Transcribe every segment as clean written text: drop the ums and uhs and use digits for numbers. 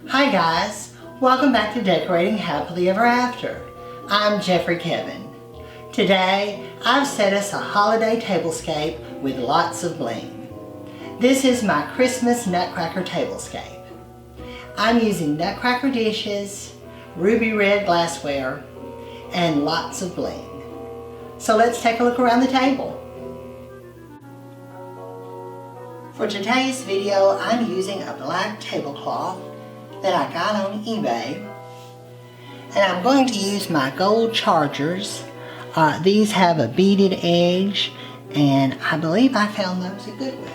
Hi guys, welcome back to Decorating Happily Ever After. I'm Jeffrey Kevin. Today I've set us a holiday tablescape with lots of bling. This is my Christmas Nutcracker Tablescape. I'm using nutcracker dishes, ruby red glassware, and lots of bling. So let's take a look around the table. For today's video, I'm using a black tablecloth that I got on eBay, and I'm going to use my gold chargers. These have a beaded edge, and I believe I found those at Goodwill.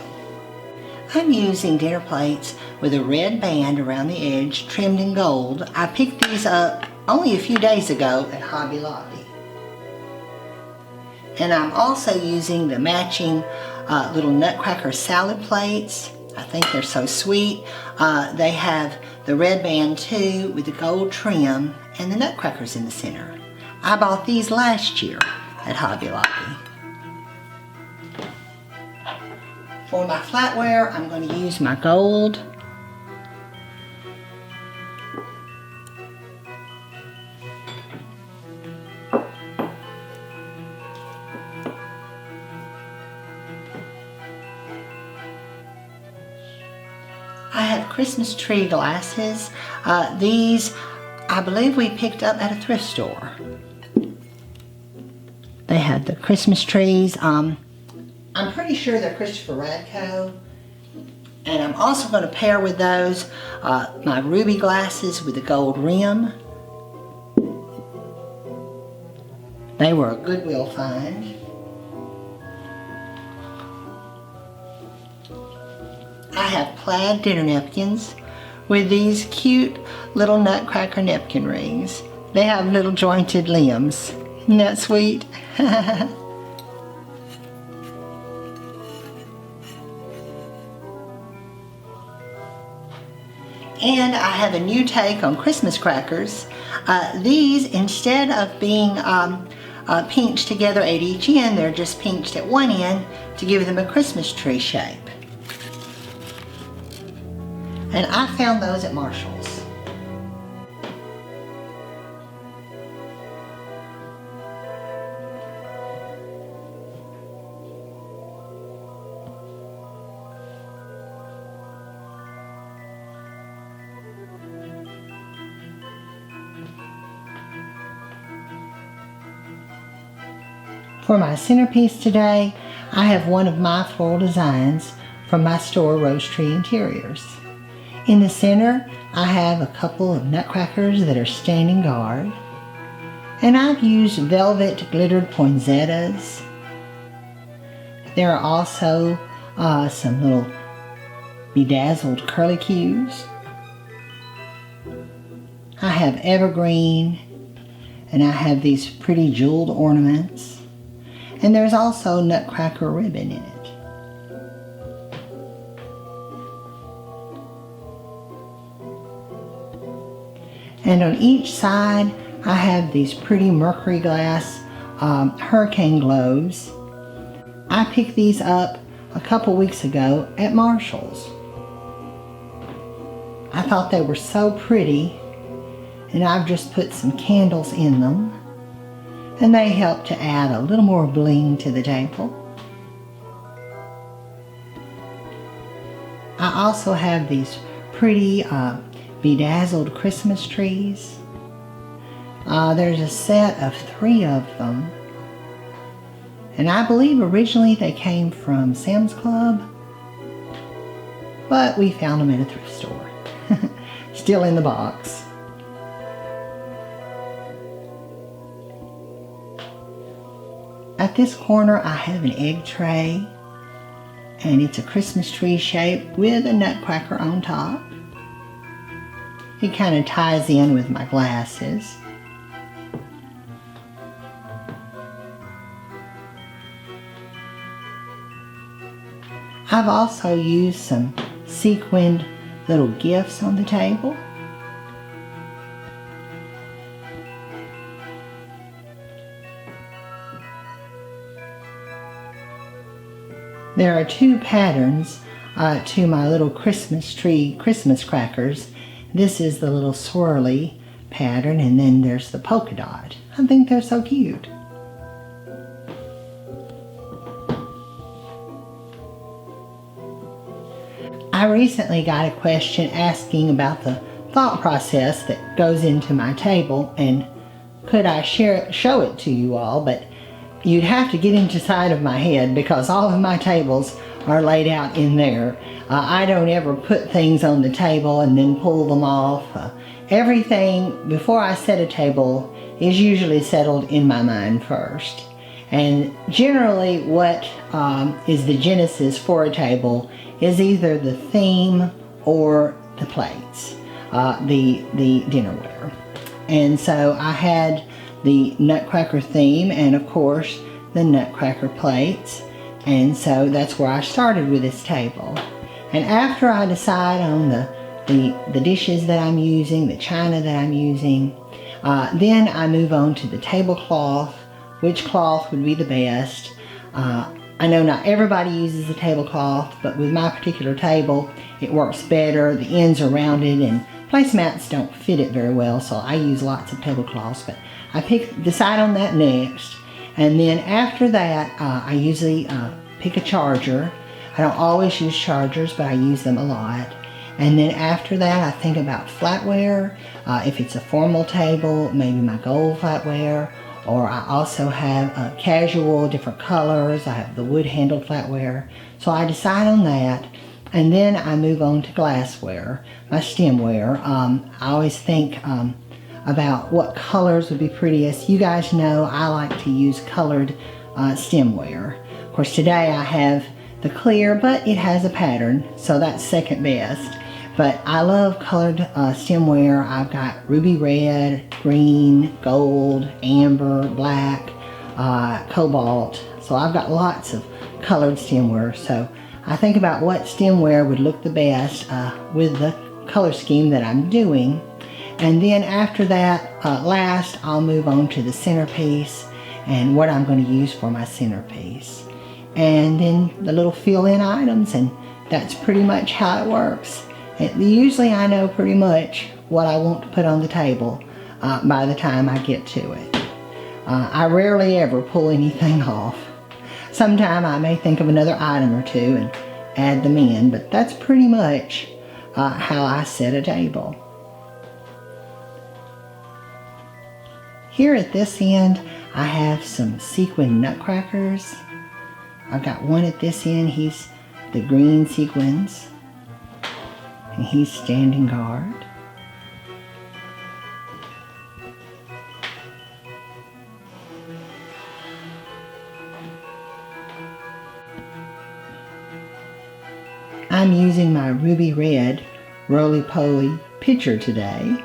I'm using dinner plates with a red band around the edge trimmed in gold. I picked these up only a few days ago at Hobby Lobby. And I'm also using the matching little nutcracker salad plates. I think they're so sweet. They have the red band too with the gold trim and the nutcrackers in the center. I bought these last year at Hobby Lobby. For my flatware, I'm going to use my gold. I have Christmas tree glasses. These, I believe we picked up at a thrift store. They had the Christmas trees. I'm pretty sure they're Christopher Radco. And I'm also going to pair with those my ruby glasses with the gold rim. They were a Goodwill find. I have plaid dinner napkins with these cute little nutcracker napkin rings. They have little jointed limbs. Isn't that sweet? And I have a new take on Christmas crackers. These, instead of being pinched together at each end, they're just pinched at one end to give them a Christmas tree shape. And I found those at Marshall's. For my centerpiece today, I have one of my floral designs from my store, Rose Tree Interiors. In the center, I have a couple of nutcrackers that are standing guard. And I've used velvet glittered poinsettias. There are also some little bedazzled curlicues. I have evergreen, and I have these pretty jeweled ornaments. And there's also nutcracker ribbon in it. And on each side, I have these pretty mercury glass hurricane globes. I picked these up a couple weeks ago at Marshall's. I thought they were so pretty, and I've just put some candles in them. And they help to add a little more bling to the table. I also have these pretty bedazzled Christmas trees. There's a set of 3 of them. And I believe originally they came from Sam's Club. But we found them at a thrift store. Still in the box. At this corner I have an egg tray. And it's a Christmas tree shape with a nutcracker on top. It kind of ties in with my glasses. I've also used some sequined little gifts on the table. There are 2 patterns to my little Christmas tree Christmas crackers. this is the little swirly pattern, and then there's the polka dot. I think they're so cute. I recently got a question asking about the thought process that goes into my table, and could I show it to you all, but you'd have to get inside of my head because all of my tables are laid out in there. I don't ever put things on the table and then pull them off. Everything before I set a table is usually settled in my mind first. And generally what is the genesis for a table is either the theme or the plates, the dinnerware. And so I had the Nutcracker theme and of course the Nutcracker plates, and so that's where I started with this table. And after I decide on the dishes that I'm using, the china that I'm using, then I move on to the tablecloth, which cloth would be the best. I know not everybody uses a tablecloth, but with my particular table, it works better. The ends are rounded and placemats don't fit it very well, so I use lots of tablecloths, but I decide on that next. And then after that, I usually pick a charger. I don't always use chargers, but I use them a lot. And then after that, I think about flatware. If it's a formal table, maybe my gold flatware, or I also have casual, different colors. I have the wood-handled flatware. So I decide on that, and then I move on to glassware, my stemware. I always think about what colors would be prettiest. You guys know I like to use colored stemware. Of course, today I have the clear, but it has a pattern, so that's second best. But I love colored stemware. I've got ruby red, green, gold, amber, black, cobalt. So I've got lots of colored stemware. So I think about what stemware would look the best with the color scheme that I'm doing. And then after that, last, I'll move on to the centerpiece and what I'm going to use for my centerpiece. And then the little fill-in items, and that's pretty much how it works. Usually I know pretty much what I want to put on the table by the time I get to it. I rarely ever pull anything off. Sometime I may think of another item or two and add them in, but that's pretty much how I set a table. Here at this end, I have some sequin nutcrackers. I've got one at this end. He's the green sequins, and he's standing guard. I'm using my ruby red roly-poly pitcher today.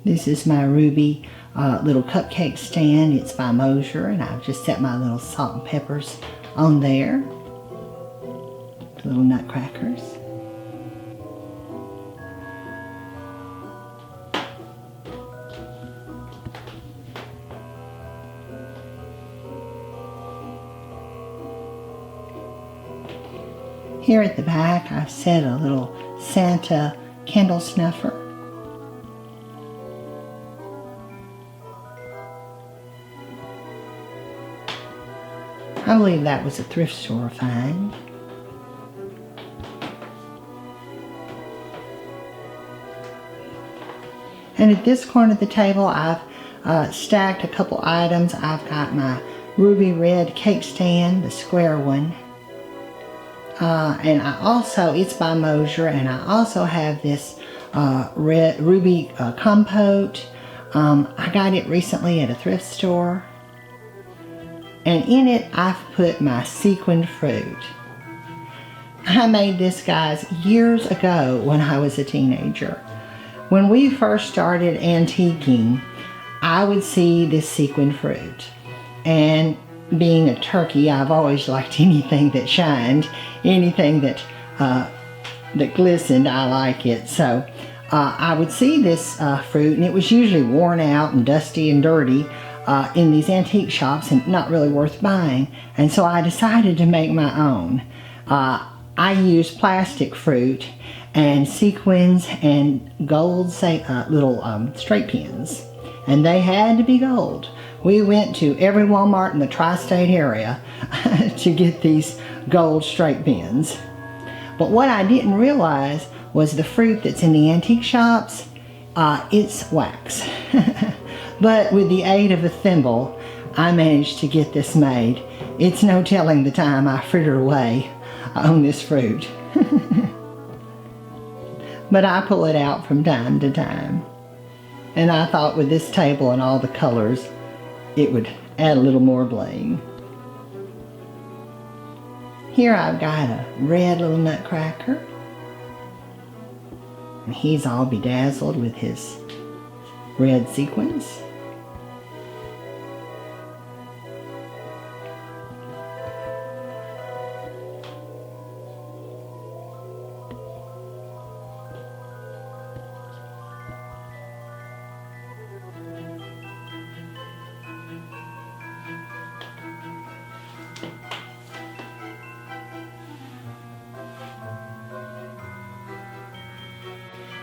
This is my ruby little cupcake stand. It's by Mosier, and I've just set my little salt and peppers on there. Little nutcrackers. Here at the back, I've set a little Santa candle snuffer. I believe that was a thrift store find. And at this corner of the table, I've stacked a couple items. I've got my ruby red cake stand, the square one. And I also, it's by Mosier, and I also have this red ruby compote. I got it recently at a thrift store. And in it, I've put my sequined fruit. I made this, guys, years ago when I was a teenager. When we first started antiquing, I would see this sequined fruit. And being a turkey, I've always liked anything that shined, anything that glistened, I like it. So I would see this fruit, and it was usually worn out and dusty and dirty. in these antique shops and not really worth buying. And so I decided to make my own. I used plastic fruit and sequins and gold little straight pins. And they had to be gold. We went to every Walmart in the tri-state area to get these gold straight pins. But what I didn't realize was the fruit that's in the antique shops, it's wax. But with the aid of a thimble, I managed to get this made. It's no telling the time I frittered away on this fruit. But I pull it out from time to time. And I thought with this table and all the colors, it would add a little more bling. Here I've got a red little nutcracker. And he's all bedazzled with his red sequins.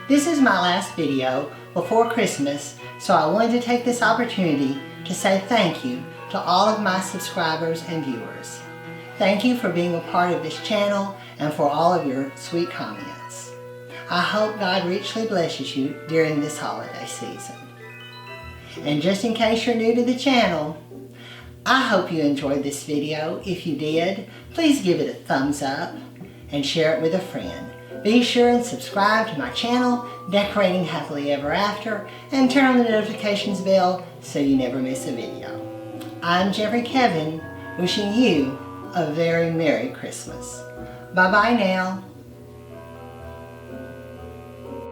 This is my last video before Christmas, so I wanted to take this opportunity to say thank you to all of my subscribers and viewers. Thank you for being a part of this channel and for all of your sweet comments. I hope God richly blesses you during this holiday season. And just in case you're new to the channel, I hope you enjoyed this video. If you did, please give it a thumbs up and share it with a friend. Be sure and subscribe to my channel, Decorating Happily Ever After, and turn on the notifications bell so you never miss a video. I'm Jeffrey Kevin, wishing you a very Merry Christmas. Bye-bye now.